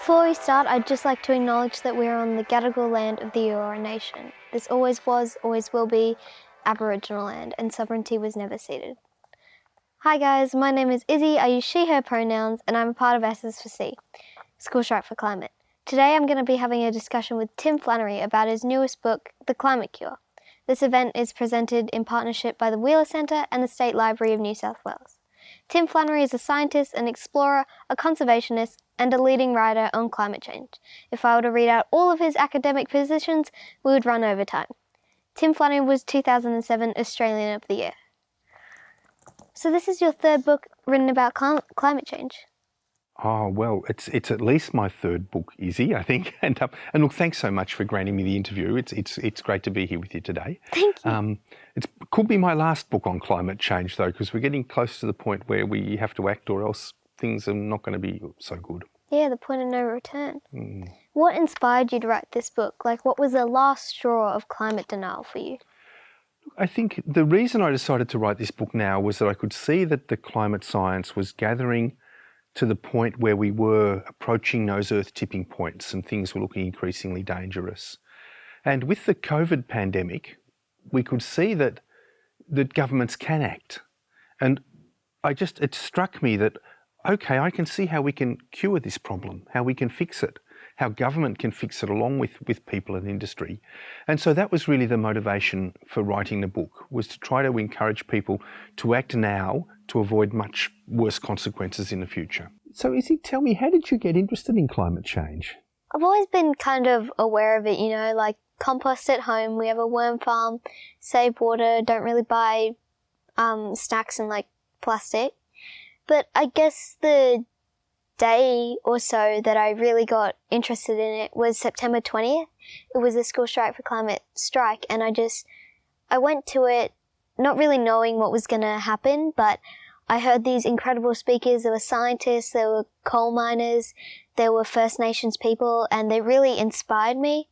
Before we start, I'd just like to acknowledge that we're on the Gadigal land of the Eora Nation. This always was, always will be Aboriginal land, and sovereignty was never ceded. Hi guys, my name is Izzy, I use she, her pronouns, and I'm a part of SS4C, School Strike for Climate. Today I'm going to be having a discussion with Tim Flannery about his newest book, The Climate Cure. This event is presented in partnership by the Wheeler Centre and the State Library of New South Wales. Tim Flannery is a scientist, an explorer, a conservationist, and a leading writer on climate change. If I were to read out all of his academic positions, we would run over time. Tim Flannery was 2007 Australian of the Year. So this is your third book written about climate change. Oh, well, it's at least my third book, Izzy, I think. And look, thanks so much for granting me the interview. It's great to be here with you today. Thank you. It could be my last book on climate change, though, because we're getting close to the point where we have to act or else things are not going to be so good. Yeah, the point of no return. What inspired you to write this book? Like, what was the last straw of climate denial for you? I think the reason I decided to write this book now was that I could see that the climate science was gathering to the point where we were approaching those earth tipping points and things were looking increasingly dangerous. And with the COVID pandemic, we could see that governments can act. And it struck me that, okay, I can see how we can cure this problem, how we can fix it, how government can fix it along with people and industry. And so that was really the motivation for writing the book, was to try to encourage people to act now to avoid much worse consequences in the future. So Izzy, tell me, how did you get interested in climate change? I've always been kind of aware of it, you know, like compost at home, we have a worm farm, save water, don't really buy snacks in like plastic. But I guess the day or so that I really got interested in it was September 20th. It was a School Strike for Climate strike, and I went to it not really knowing what was going to happen, but I heard these incredible speakers. There were scientists, there were coal miners, there were First Nations people, and they really inspired me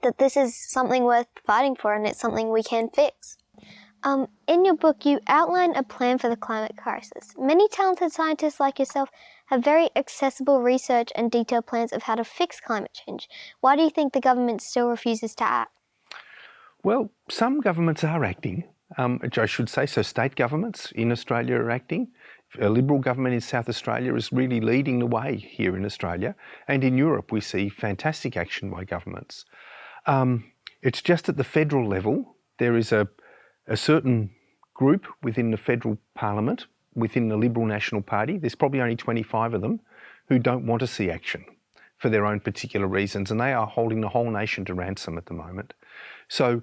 that this is something worth fighting for and it's something we can fix. In your book, you outline a plan for the climate crisis. Many talented scientists like yourself have very accessible research and detailed plans of how to fix climate change. Why do you think the government still refuses to act? Well, some governments are acting. I should say, so state governments in Australia are acting. A Liberal government in South Australia is really leading the way here in Australia. And in Europe, we see fantastic action by governments. It's just at the federal level, there is a certain group within the federal parliament, within the Liberal National Party, there's probably only 25 of them, who don't want to see action for their own particular reasons. And they are holding the whole nation to ransom at the moment. So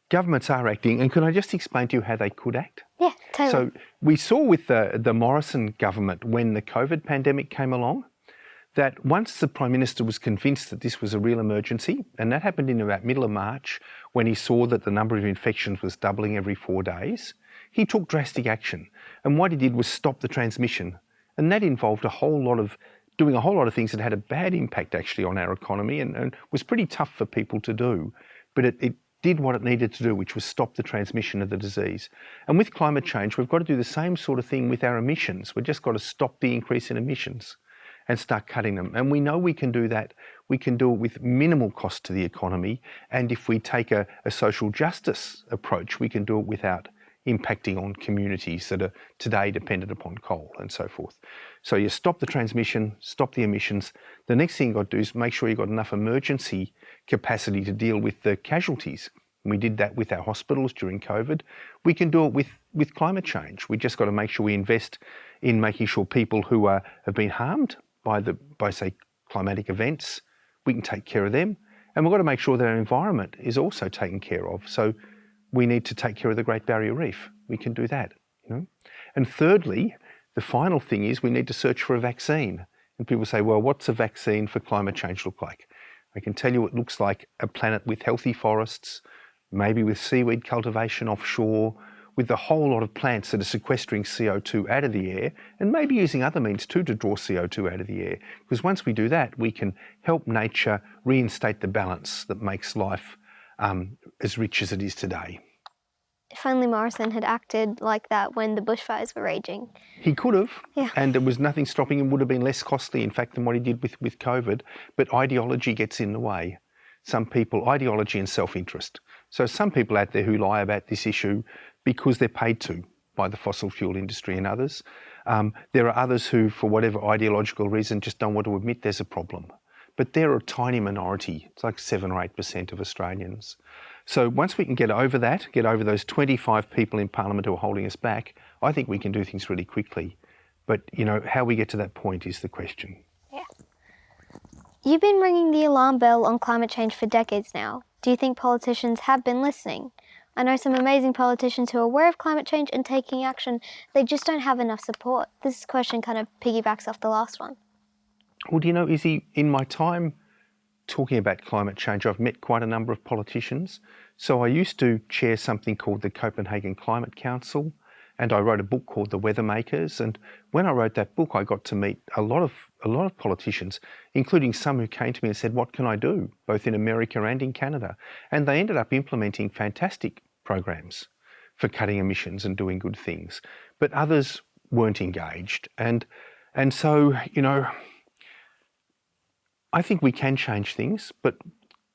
governments are acting, and can I just explain to you how they could act? Yeah, totally. So we saw with the Morrison government when the COVID pandemic came along, that once the Prime Minister was convinced that this was a real emergency, and that happened in about middle of March, when he saw that the number of infections was doubling every 4 days, he took drastic action. And what he did was stop the transmission. And that involved doing a whole lot of things that had a bad impact actually on our economy and was pretty tough for people to do. But it did what it needed to do, which was stop the transmission of the disease. And with climate change, we've got to do the same sort of thing with our emissions. We've just got to stop the increase in emissions and start cutting them. And we know we can do that. We can do it with minimal cost to the economy. And if we take a social justice approach, we can do it without impacting on communities that are today dependent upon coal and so forth. So you stop the transmission, stop the emissions. The next thing you've got to do is make sure you've got enough emergency capacity to deal with the casualties. We did that with our hospitals during COVID. We can do it with climate change. We just got to make sure we invest in making sure people who have been harmed by say climatic events, we can take care of them. And we've got to make sure that our environment is also taken care of. So we need to take care of the Great Barrier Reef. We can do that, you know. And thirdly, the final thing is we need to search for a vaccine. And people say, well, what's a vaccine for climate change look like? I can tell you it looks like a planet with healthy forests, maybe with seaweed cultivation offshore, with a whole lot of plants that are sequestering CO2 out of the air, and maybe using other means too to draw CO2 out of the air. Because once we do that, we can help nature reinstate the balance that makes life as rich as it is today. If only Morrison had acted like that when the bushfires were raging. He could have, Yeah. and there was nothing stopping him. Would have been less costly, in fact, than what he did with COVID. But ideology gets in the way. Some people, ideology and self-interest. So some people out there who lie about this issue because they're paid to by the fossil fuel industry and others. There are others who, for whatever ideological reason, just don't want to admit there's a problem. But they're a tiny minority. It's like 7 or 8% of Australians. So once we can get over that, get over those 25 people in Parliament who are holding us back, I think we can do things really quickly. But, you know, how we get to that point is the question. Yeah. You've been ringing the alarm bell on climate change for decades now. Do you think politicians have been listening? I know some amazing politicians who are aware of climate change and taking action. They just don't have enough support. This question kind of piggybacks off the last one. Well, do you know, Izzy, in my time talking about climate change, I've met quite a number of politicians. So I used to chair something called the Copenhagen Climate Council, and I wrote a book called The Weather Makers. And when I wrote that book, I got to meet a lot of politicians, including some who came to me and said, what can I do, both in America and in Canada? And they ended up implementing fantastic programs for cutting emissions and doing good things. But others weren't engaged. And so, you know, I think we can change things, but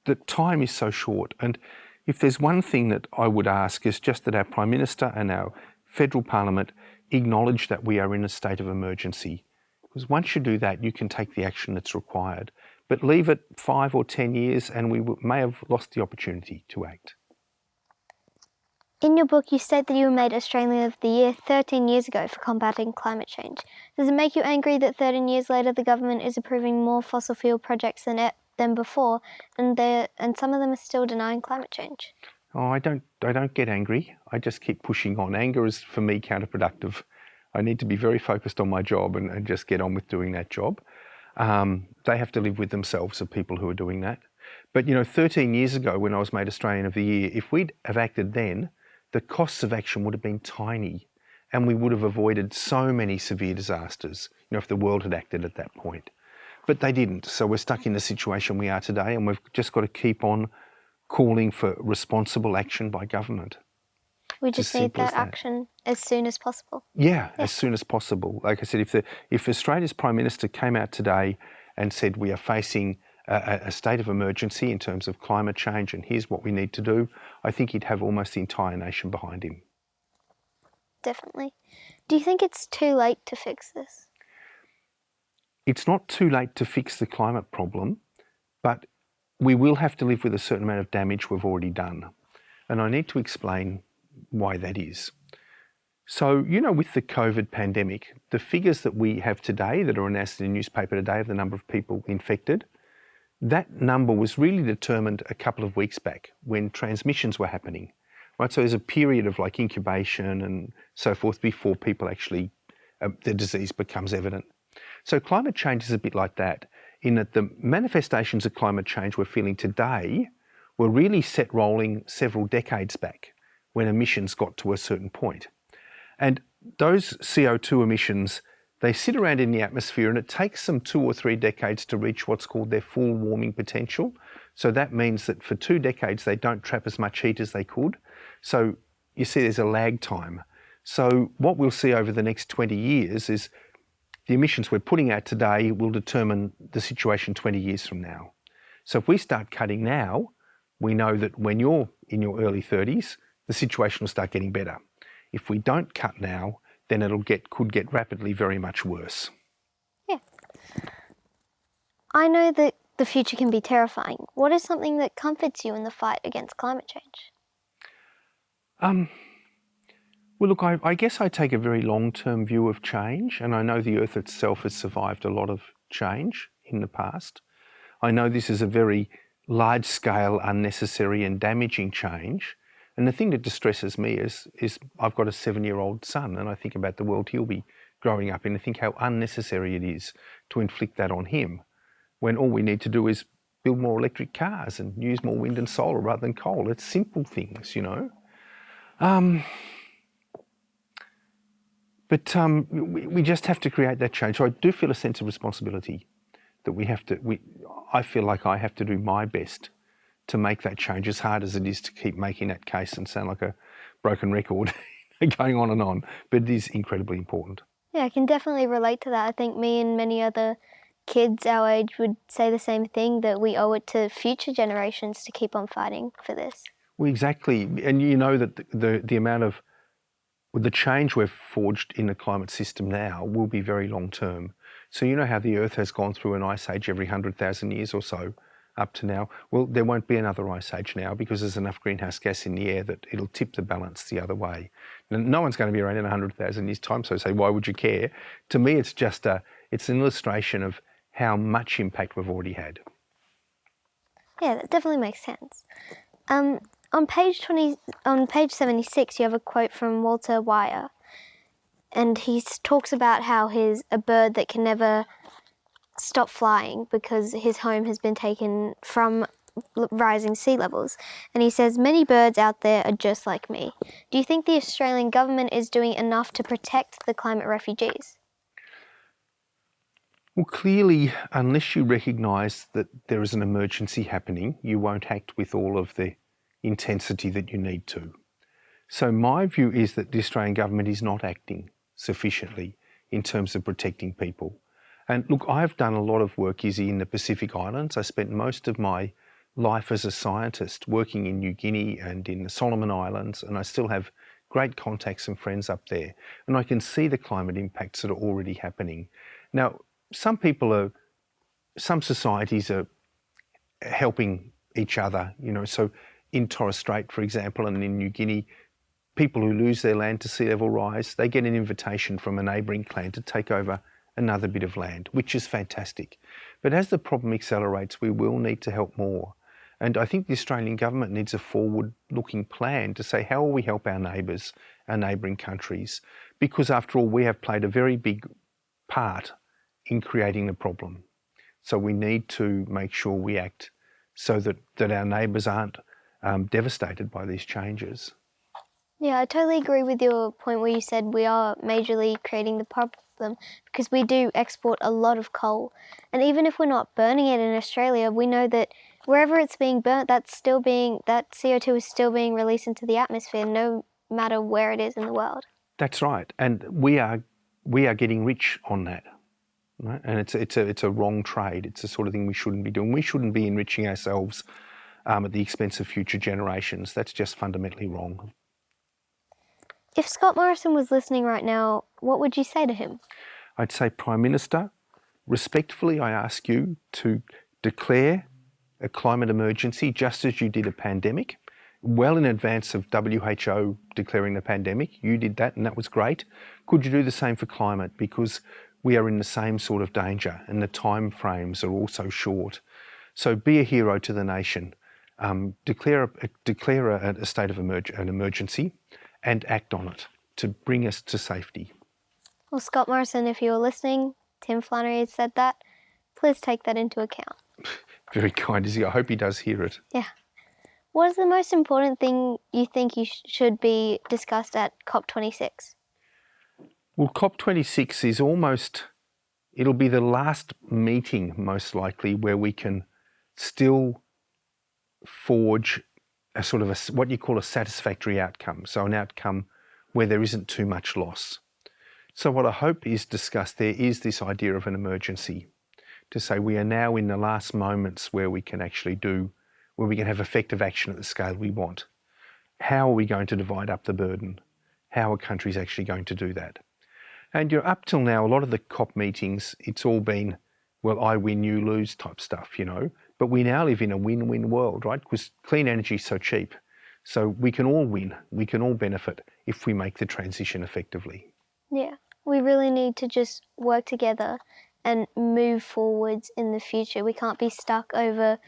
the time is so short. And if there's one thing that I would ask is just that our Prime Minister and our Federal Parliament acknowledge that we are in a state of emergency. Because once you do that, you can take the action that's required. But leave it 5 or 10 years and we may have lost the opportunity to act. In your book, you state that you were made Australian of the Year 13 years ago for combating climate change. Does it make you angry that 13 years later the government is approving more fossil fuel projects than before, and some of them are still denying climate change? Oh, I don't get angry. I just keep pushing on. Anger is, for me, counterproductive. I need to be very focused on my job and just get on with doing that job. They have to live with themselves, the people who are doing that. But, you know, 13 years ago when I was made Australian of the Year, if we'd have acted then, the costs of action would have been tiny and we would have avoided so many severe disasters, you know, if the world had acted at that point. But they didn't. So we're stuck in the situation we are today, and we've just got to keep on calling for responsible action by government. We just need that action as soon as possible. Yeah, as soon as possible. Like I said, if Australia's Prime Minister came out today and said we are facing a state of emergency in terms of climate change and here's what we need to do, I think he'd have almost the entire nation behind him. Definitely. Do you think it's too late to fix this? It's not too late to fix the climate problem, but we will have to live with a certain amount of damage we've already done. And I need to explain why that is. So, you know, with the COVID pandemic, the figures that we have today that are announced in the newspaper today of the number of people infected, that number was really determined a couple of weeks back when transmissions were happening, right? So there's a period of like incubation and so forth before people actually, the disease becomes evident. So climate change is a bit like that, in that the manifestations of climate change we're feeling today were really set rolling several decades back when emissions got to a certain point. And those CO2 emissions, they sit around in the atmosphere and it takes them 2 or 3 decades to reach what's called their full warming potential. So that means that for 2 decades, they don't trap as much heat as they could. So you see there's a lag time. So what we'll see over the next 20 years is the emissions we're putting out today will determine the situation 20 years from now. So if we start cutting now, we know that when you're in your early 30s, the situation will start getting better. If we don't cut now, then could get rapidly very much worse. Yeah. I know that the future can be terrifying. What is something that comforts you in the fight against climate change? Well, look, I guess I take a very long-term view of change, and I know the Earth itself has survived a lot of change in the past. I know this is a very large-scale, unnecessary and damaging change. And the thing that distresses me is I've got a 7-year-old son, and I think about the world he'll be growing up in and think how unnecessary it is to inflict that on him, when all we need to do is build more electric cars and use more wind and solar rather than coal. It's simple things, you know. But we just have to create that change. So I do feel a sense of responsibility that I feel like I have to do my best to make that change, as hard as it is to keep making that case and sound like a broken record going on, but it is incredibly important. Yeah, I can definitely relate to that. I think me and many other kids our age would say the same thing, that we owe it to future generations to keep on fighting for this. Well, exactly. And you know that the amount of the change we've forged in the climate system now will be very long term. So you know how the Earth has gone through an ice age every 100,000 years or so up to now? Well, there won't be another ice age now because there's enough greenhouse gas in the air that it'll tip the balance the other way. And no one's going to be around in 100,000 years' time, so say, why would you care? To me, it's just it's an illustration of how much impact we've already had. Yeah, that definitely makes sense. On page 76, you have a quote from Walter Wire, and he talks about how he's a bird that can never stop flying because his home has been taken from rising sea levels. And he says, many birds out there are just like me. Do you think the Australian government is doing enough to protect the climate refugees? Well, clearly, unless you recognise that there is an emergency happening, you won't act with all of the intensity that you need to. So my view is that the Australian government is not acting sufficiently in terms of protecting people. And look, I've done a lot of work, Izzy, in the Pacific Islands. I spent most of my life as a scientist working in New Guinea and in the Solomon Islands, and I still have great contacts and friends up there. And I can see the climate impacts that are already happening. Now, some societies are helping each other, you know, so in Torres Strait, for example, and in New Guinea, people who lose their land to sea level rise, they get an invitation from a neighbouring clan to take over another bit of land, which is fantastic. But as the problem accelerates, we will need to help more. And I think the Australian government needs a forward-looking plan to say, how will we help our neighbours, our neighbouring countries? Because after all, we have played a very big part in creating the problem. So we need to make sure we act so that our neighbours aren't devastated by these changes. Yeah, I totally agree with your point where you said we are majorly creating the problem because we do export a lot of coal. And even if we're not burning it in Australia, we know that wherever it's being burnt, that CO2 is still being released into the atmosphere, no matter where it is in the world. That's right. And we are getting rich on that. Right? And it's a wrong trade. It's the sort of thing we shouldn't be doing. We shouldn't be enriching ourselves at the expense of future generations. That's just fundamentally wrong. If Scott Morrison was listening right now, what would you say to him? I'd say, Prime Minister, respectfully, I ask you to declare a climate emergency just as you did a pandemic. Well in advance of WHO declaring the pandemic, you did that and that was great. Could you do the same for climate? Because we are in the same sort of danger and the time frames are also short. So be a hero to the nation. Declare a state of an emergency and act on it to bring us to safety. Well, Scott Morrison, if you're listening, Tim Flannery has said that. Please take that into account. Very kind, Izzy. I hope he does hear it. Yeah. What is the most important thing you think should be discussed at COP26? Well, COP26 is it'll be the last meeting, most likely, where we can still forge a sort of what you call a satisfactory outcome. So an outcome where there isn't too much loss. So what I hope is discussed there is this idea of an emergency, to say we are now in the last moments where we can actually where we can have effective action at the scale we want. How are we going to divide up the burden? How are countries actually going to do that? And up till now, a lot of the COP meetings, it's all been, well, I win, you lose type stuff, you know. But we now live in a win-win world, right? Because clean energy is so cheap. So we can all win, we can all benefit if we make the transition effectively. Yeah, we really need to just work together and move forwards in the future. We can't be stuck over,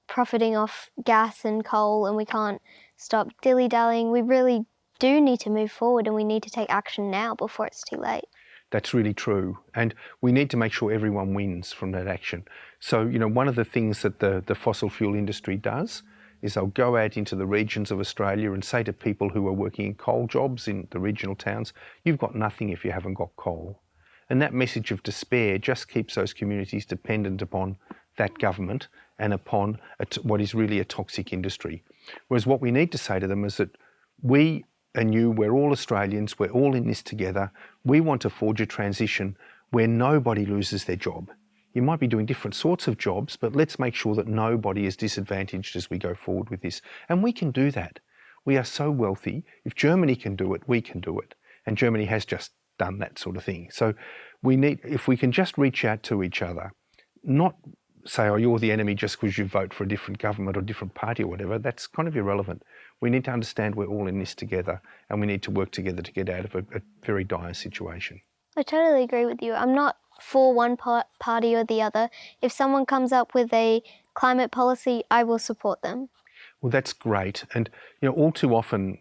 profiting off gas and coal, and we can't stop dilly-dallying. We really do need to move forward, and we need to take action now before it's too late. That's really true. And we need to make sure everyone wins from that action. So, one of the things that the fossil fuel industry does is they'll go out into the regions of Australia and say to people who are working in coal jobs in the regional towns, you've got nothing if you haven't got coal. And that message of despair just keeps those communities dependent upon that government and upon what is really a toxic industry. Whereas what we need to say to them is that we and you, we're all Australians, we're all in this together. We want to forge a transition where nobody loses their job. You might be doing different sorts of jobs, but let's make sure that nobody is disadvantaged as we go forward with this. And we can do that. We are so wealthy. If Germany can do it, we can do it. And Germany has just done that sort of thing. So if we can just reach out to each other, not say, oh, you're the enemy just because you vote for a different government or different party or whatever, that's kind of irrelevant. We need to understand we're all in this together and we need to work together to get out of a very dire situation. I totally agree with you. I'm not for one party or the other. If someone comes up with a climate policy, I will support them. Well, that's great. And, all too often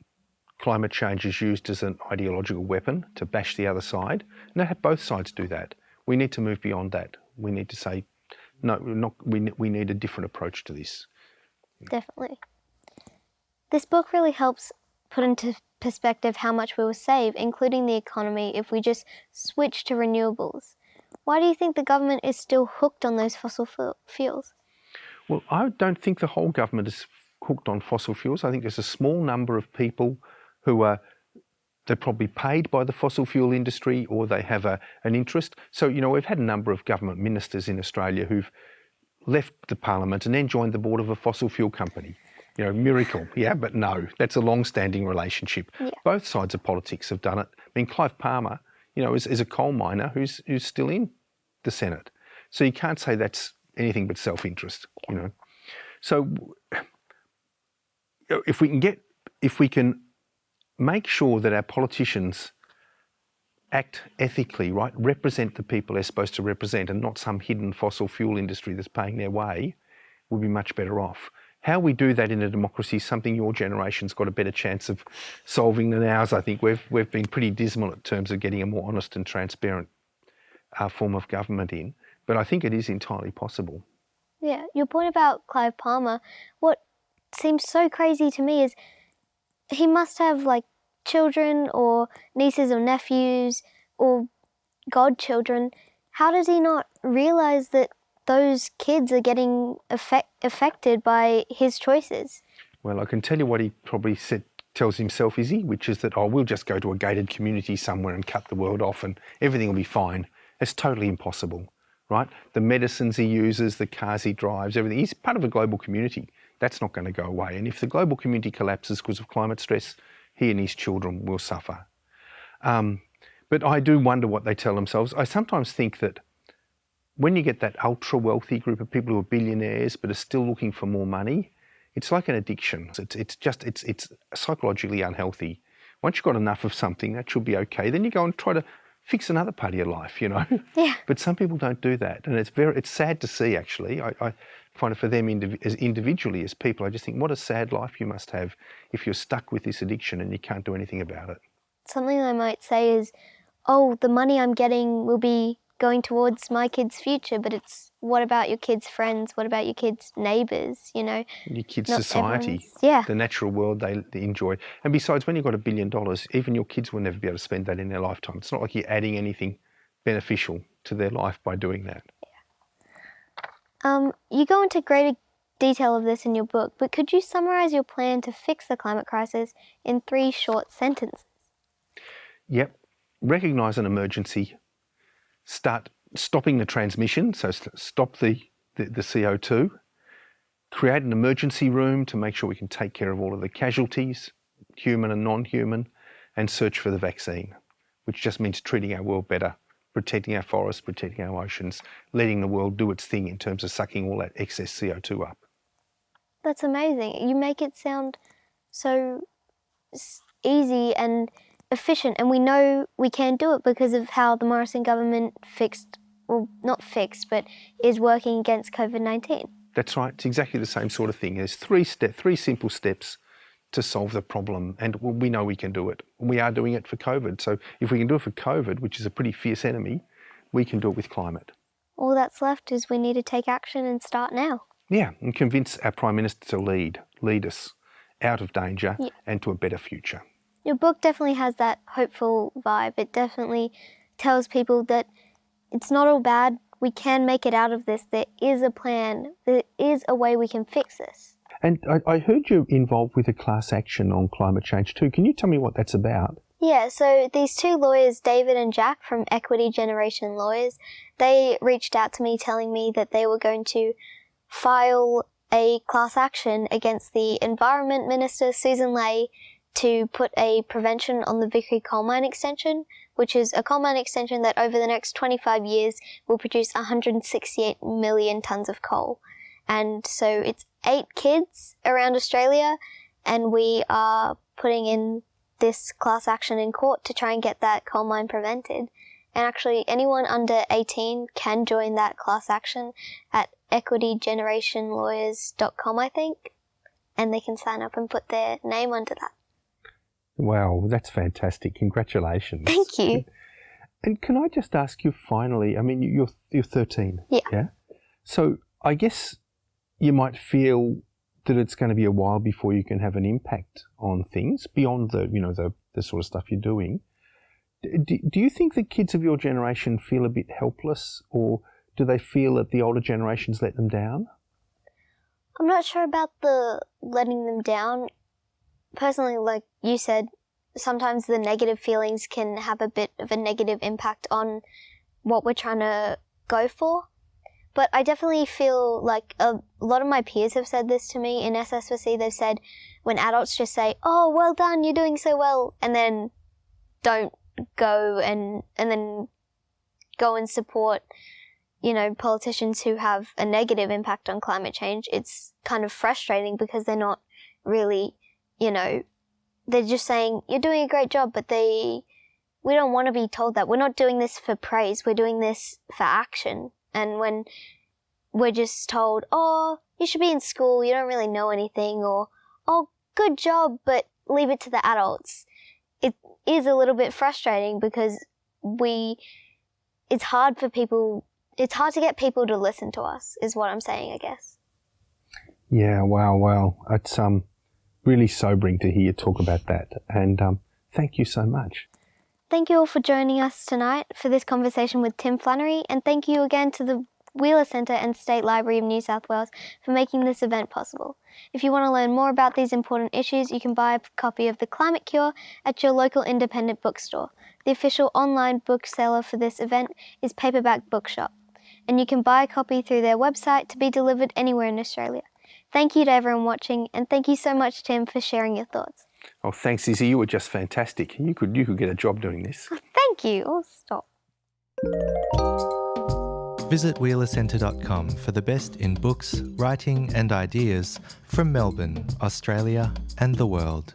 climate change is used as an ideological weapon to bash the other side. And both sides do that. We need to move beyond that. We need to say, no, we need a different approach to this. Definitely. This book really helps put into perspective how much we will save, including the economy, if we just switch to renewables. Why do you think the government is still hooked on those fossil fuels? Well, I don't think the whole government is hooked on fossil fuels. I think there's a small number of people who they're probably paid by the fossil fuel industry or they have an interest. So, we've had a number of government ministers in Australia who've left the parliament and then joined the board of a fossil fuel company. Miracle, yeah, but no, that's a long-standing relationship. Yeah. Both sides of politics have done it. I mean, Clive Palmer, is a coal miner who's still in the Senate. So you can't say that's anything but self-interest, So if we can make sure that our politicians act ethically, right, represent the people they're supposed to represent and not some hidden fossil fuel industry that's paying their way, we'll be much better off. How we do that in a democracy is something your generation's got a better chance of solving than ours. I think we've been pretty dismal in terms of getting a more honest and transparent form of government in, but I think it is entirely possible. Yeah, your point about Clive Palmer, what seems so crazy to me is he must have children or nieces or nephews or godchildren. How does he not realise that those kids are getting affected by his choices? Well, I can tell you what he probably tells himself, Izzy, which is that, we'll just go to a gated community somewhere and cut the world off and everything will be fine. It's totally impossible, right? The medicines he uses, the cars he drives, everything. He's part of a global community. That's not going to go away. And if the global community collapses because of climate stress, he and his children will suffer. But I do wonder what they tell themselves. I sometimes think that when you get that ultra-wealthy group of people who are billionaires but are still looking for more money, it's like an addiction. It's psychologically unhealthy. Once you've got enough of something, that should be okay. Then you go and try to fix another part of your life, Yeah. But some people don't do that, and it's sad to see, actually. I find it for them individually as people, I just think, what a sad life you must have if you're stuck with this addiction and you can't do anything about it. Something I might say is, the money I'm getting will be going towards my kids' future, but it's what about your kids' friends? What about your kids' neighbours, Your kids' Not society, yeah. the natural world they enjoy. And besides, when you've got $1 billion, even your kids will never be able to spend that in their lifetime. It's not like you're adding anything beneficial to their life by doing that. You go into greater detail of this in your book, but could you summarise your plan to fix the climate crisis in 3 short sentences? Yep. Recognise an emergency. Start stopping the transmission, so stop the CO2. Create an emergency room to make sure we can take care of all of the casualties, human and non-human, and search for the vaccine, which just means treating our world better, protecting our forests, protecting our oceans, letting the world do its thing in terms of sucking all that excess CO2 up. That's amazing. You make it sound so easy and efficient, and we know we can do it because of how the Morrison government is working against COVID-19. That's right. It's exactly the same sort of thing. There's 3 simple steps to solve the problem, and we know we can do it. We are doing it for COVID. So if we can do it for COVID, which is a pretty fierce enemy, we can do it with climate. All that's left is we need to take action and start now. Yeah, and convince our Prime Minister to lead us out of danger and to a better future. Your book definitely has that hopeful vibe. It definitely tells people that it's not all bad. We can make it out of this. There is a plan. There is a way we can fix this. And I heard you're involved with a class action on climate change too. Can you tell me what that's about? Yeah, so these two lawyers, David and Jack from Equity Generation Lawyers, they reached out to me telling me that they were going to file a class action against the Environment Minister, Susan Ley, to put a prevention on the Vickery coal mine extension, which is a coal mine extension that over the next 25 years will produce 168 million tonnes of coal. And so it's 8 kids around Australia, and we are putting in this class action in court to try and get that coal mine prevented. And actually, anyone under 18 can join that class action at equitygenerationlawyers.com, I think, and they can sign up and put their name under that. Wow, that's fantastic. Congratulations. Thank you. And can I just ask you finally, I mean, you're 13. Yeah. So I guess you might feel that it's going to be a while before you can have an impact on things beyond the sort of stuff you're doing. Do you think the kids of your generation feel a bit helpless, or do they feel that the older generations let them down? I'm not sure about the letting them down. Personally, like you said, sometimes the negative feelings can have a bit of a negative impact on what we're trying to go for. But I definitely feel like a lot of my peers have said this to me in SSVC. They've said when adults just say, "Oh, well done, you're doing so well," and then don't go and then go and support, politicians who have a negative impact on climate change, it's kind of frustrating because they're not really, they're just saying, "You're doing a great job," but we don't want to be told that. We're not doing this for praise, we're doing this for action. And when we're just told, "Oh, you should be in school, you don't really know anything," or, "Oh, good job, but leave it to the adults," it is a little bit frustrating because it's hard to get people to listen to us, is what I'm saying, I guess. Yeah, wow. It's really sobering to hear you talk about that. And thank you so much. Thank you all for joining us tonight for this conversation with Tim Flannery, and thank you again to the Wheeler Centre and State Library of New South Wales for making this event possible. If you want to learn more about these important issues, you can buy a copy of The Climate Cure at your local independent bookstore. The official online bookseller for this event is Paperback Bookshop, and you can buy a copy through their website to be delivered anywhere in Australia. Thank you to everyone watching, and thank you so much, Tim, for sharing your thoughts. Oh, thanks, Izzy. You were just fantastic. You could get a job doing this. Thank you. Oh, stop. Visit wheelercentre.com for the best in books, writing and ideas from Melbourne, Australia and the world.